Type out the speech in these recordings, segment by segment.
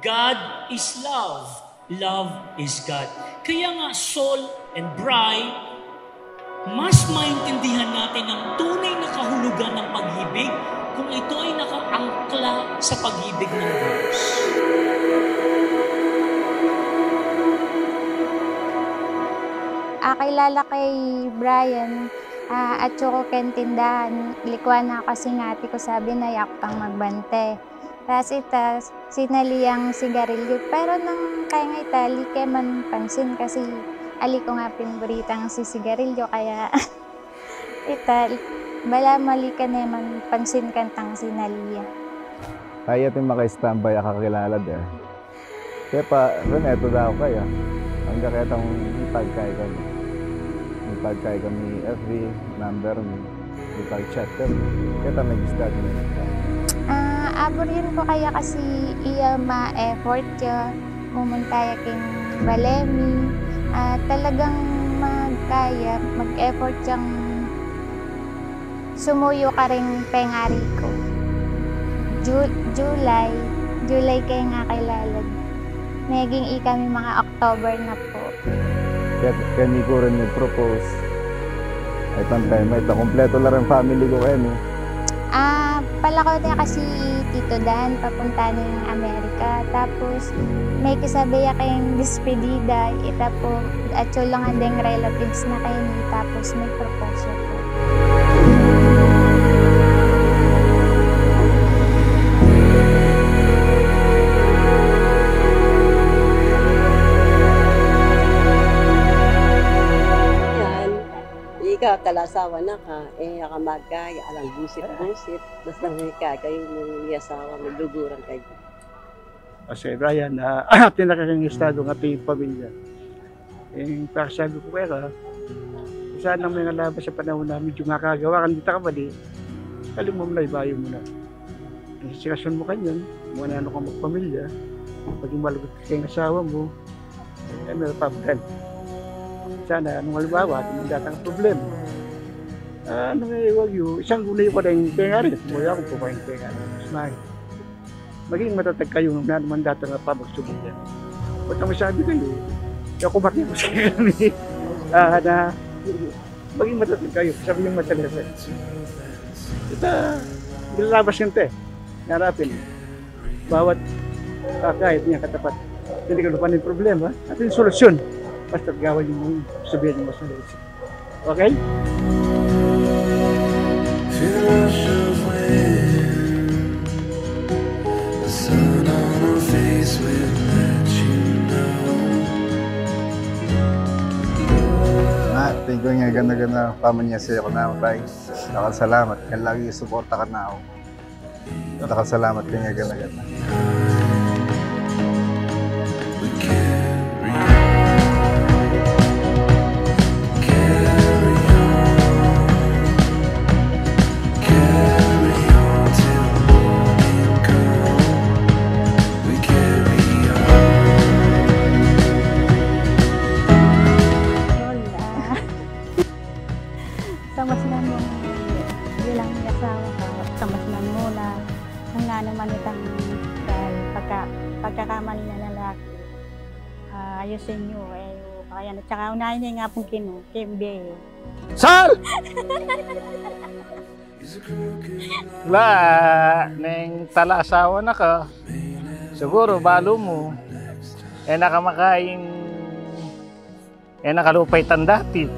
God is love. Love is God. Kaya nga, Saul and Bri, mas maintindihan natin ang tunay na kahulugan ng pag-ibig kung ito ay nakaangkla sa pag-ibig ng Diyos. Kilala kay Brian at saka kay tindahan, likuan na kasi ngati ko sabi na yak pang magbante. Tapos sinaliyang sigarilyo. Pero nang kaya nga itali, kaya man pansin kasi ali ko nga pinburitang si sigarilyo. Kaya itali, bala mali ka naman pansin kantang sinaliya. Kaya ito maka-standby kakakilala din. Kaya pa, rin eto daw kaya. Ang kaketang ipagkay kami. Ipagkay kami FB, number mo. Ipag-chat kami. Kaya ito nag-start mo. Aborin ko kaya kasi iya ma-effort ka, mumunta yakin balemi, talagang magkaya, mag-effort kang sumuyo ka rin pengari ko. July kaya nga kilala. Naging kami mga October na po. Kaya ni ko rin nag-propose. Ay pantay, may kompleto lang ang family ko kayo. Palako na kasi Tito Dan, papunta na ng Amerika. Tapos, may kasabaya kayong despedida. Ita po, at yung lang ang relatives na kayo ni. Tapos, may proposal po. Kalasawa na ka, akamagkaya, alang busit-busit, basta may kayo ng yasawa, may luguran kayo. Kasi Brian, pinakakang estado ng ating pamilya. Sabi ko kaya, saan ang mga labas sa panahon na medyo makagawa, kandita ka mali, kalim mo na, ibayo mo na. Ang sitwasyon mo kanyan, muna ano ka magpamilya, paging malugot kayong asawa mo, may problem. Sana, anong halimbawa, hindi datang problem. Ano nga iwag yun, isang gulay ko na yung penga rin. Mula akong po kayong penga rin. Maging matatag kayo na naman datang na pabagsubog yan. Ba't ang masabi kayo, kaya kumakya ko sa kanya na maging matatag kayo, sabi yung matalasan. Ito, nilalabas yun te, narapin. Bawat kahit niya katapat, hindi ka lupanin problema, at yung solusyon. Basta gawin yung sabihin yung masalit. Okay? Thank you nga gana-gana pamanya siya ko na tay. Nakasalamat. Kaya lagi suporta ka na ako. Nakasalamat ka nga gana-gana. Bilang asawa ka, kamasman mo na kung nga naman itang pagkakamali na lalaki. Ayusin nyo. Kaya na. Tsaka unahin niya nga pong Kimbe. Sal! La, neng tala asawa na ka. Siguro, balo mo. Nakamakain. Nakalupay tandati.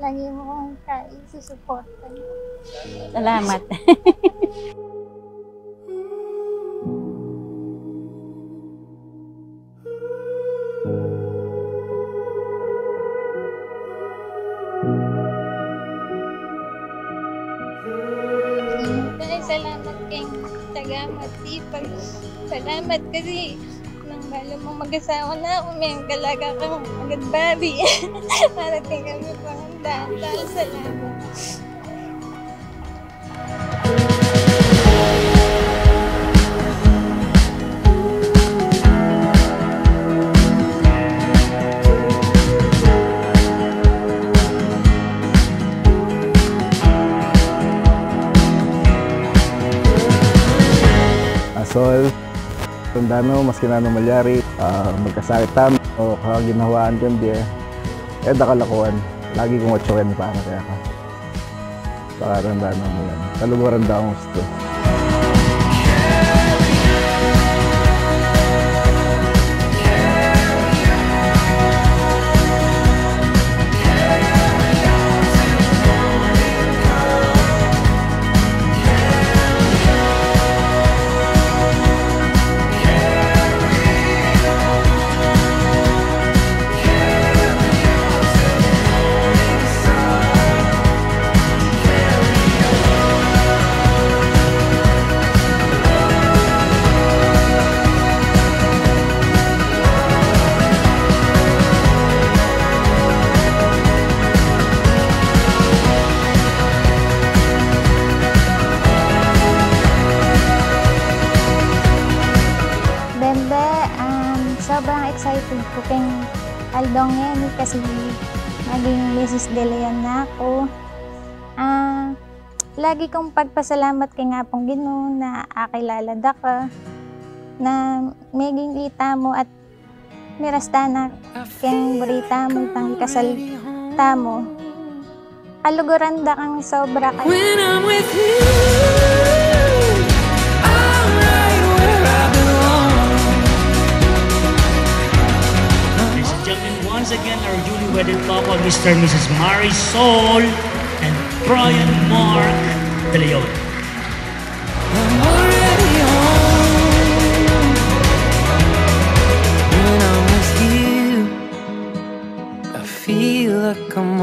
Lagi mo kong kaisusuportan. Salamat. Salamat kayong tagamat, sipag. Salamat kasi nang balo mong mag-asawa na ako, may galaga kang agad babi. Parating kami pangandaan. Salamat. Sol, tandaan mo, maski na malyari, magkasakit tamo, o kaginawaan ko hindi nakalakuan. Lagi kong otsokin para kaya ka. Baka tandaan mo yan. Kaluguran daw ang gusto. Sobrang excited ko kay Aldong ngayon kasi naging Mrs. De Leon na ako. Lagi kong pagpasalamat kay nga pong Ginoo na akilala da ka, na maging kita mo at mirasta na keng burita mo tang kasal tamo. Aluguran da kang sobra kay. When I'm with you, once again, our newly wedded couple, Mr. and Mrs. Marisol and Brian Mark De Leon. I'm already home. When I'm with you, I feel like I'm